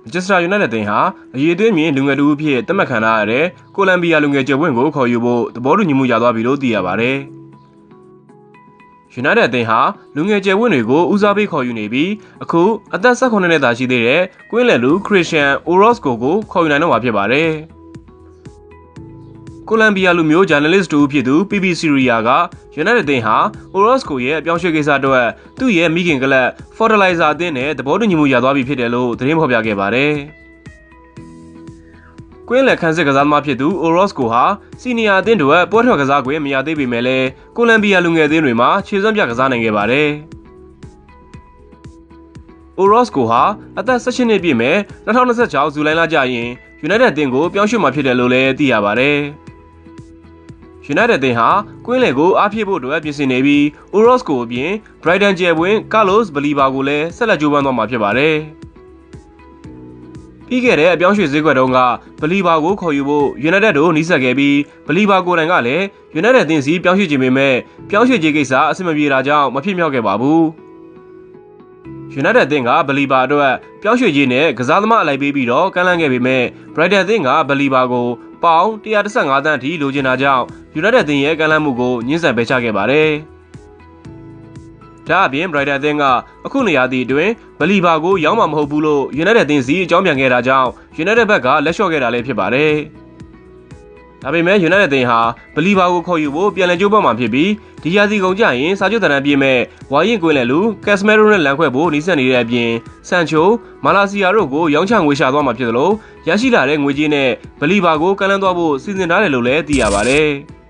Manchester United တင်ဟာအရေးသွင်းမြင်လူငယ်တူအဖြစ်သတ်မှတ်ခံထားရတဲ့ကိုလံဘီယာလူငယ်ကျယ်ဝင့်ကိုခေါ်ယူဖို့သဘောတူညီမှုရသွားပြီလို့သိရပါတယ်။ United တင်ဟာလူငယ်ကျယ်ဝင့်တွေကိုဦးစားပေးခေါ်ယူနေပြီးအခုအသက်18နှစ်သာရှိသေးတဲ့ကွင်းလယ်လူခရစ်စတန်အိုရော့စကိုခေါ်ယူနိုင်တော့မှာဖြစ်ပါတယ်။ကိုလံဘီယာလူမျိုးဂျာနယ်လစ်တူဖြစ်သူ PP Syria က United တင်ဟာအိုရော့စကိုရဲ့အပြောင်းရွှေ့ကိစ္စအတွက်သူ့ရဲ့မိခင်ကလပ် Fertilizer အသင်းနဲ့သဘောတူညီမှုရသွားပြီဖြစ်တယ်လို့သတင်းဖော်ပြခဲ့ပါတယ်။ကွင်းလယ်ခန်းစစ်ကစားသမားဖြစ်သူ Orozco ဟာစီနီယာအသင်းတို့ပွဲထွက်ကစားခွင့်မရသေးပေမဲ့လည်းကိုလံဘီယာလူငယ်အသင်းတွေမှာခြေစွမ်းပြကစားနိုင်ခဲ့ပါတယ်။ Orozco ဟာအသက်18နှစ်ပြည့်မဲ့2026ဇူလိုင်လကျရင် United အသင်းကိုပြောင်းရွှေ့မှာဖြစ်တယ်လို့လည်းသိရပါတယ်။ United အသင်းဟာကွင်းလယ်ကိုအားဖြည့်ဖို့အတွက်ပြင်ဆင်နေပြီး Orozco အပြင် Brighton ကျယ်ဝင့် Carlos Baleba ကိုလည်းဆက်လက်ကြိုးပမ်းသွားမှာဖြစ်ပါတယ်။ပြီးခဲ့တဲ့အပြောင်းရွှေ့ဈေးကွက်တုန်းကဘလီဘာကိုခေါ်ယူဖို့ United တို့နှီးစပ်ခဲ့ပြီးဘလီဘာကိုယ်တိုင်ကလည်း United အသင်းစီပြောင်းရွှေ့ခြင်းပေမဲ့ပြောင်းရွှေ့ခြင်းကိစ္စအဆင်မပြေတာကြောင့်မဖြစ်မြောက်ခဲ့ပါဘူး။ United အသင်းကဘလီဘာအတွက်ပြောင်းရွှေ့ခြင်းနဲ့ကစားသမားအလိုက်ပေးပြီးတော့ကမ်းလှမ်းခဲ့ပေမဲ့ Brighton အသင်းကဘလီဘာကိုပေါင်115သန်းအထိလိုချင်တာကြောင့် United အသင်းရဲ့ကမ်းလှမ်းမှုကိုညှင်းဆန်ပယ်ချခဲ့ပါတယ်။ဒါအပြင် Brighton အသင်းကအခုနေရာသည့်အတွင်းဘလီဘာကိုရောင်းမှာမဟုတ်ဘူးလို့ United အသင်းစီအကြောင်းပြန်ခဲ့တာကြောင့် United ဘက်ကလက်လျှော့ခဲ့တာလည်းဖြစ်ပါတယ်။ဒါပေမဲ့ United အသင်းဟာဘလီဘာကိုခေါ်ယူဖို့ပြန်လည်ကြိုးပမ်းမှာဖြစ်ပြီးဒီရာသီကုန်ကျရင်စာချုပ်တန်ပြည့်မဲ့ဝါရင်ကွင်းလယ်လူကက်စမဲရိုနဲ့လမ်းခွဲဖို့နှီးစပ်နေတဲ့အပြင်ဆန်ချိုမာလာစီယာတို့ကိုရောင်းချငွေရှာသွားမှာဖြစ်သလိုရရှိလာတဲ့ငွေကြေးနဲ့ဘလီဘာကိုကမ်းလှမ်းသွားဖို့စီစဉ်ထားတယ်လို့လည်းသိရပါတယ်။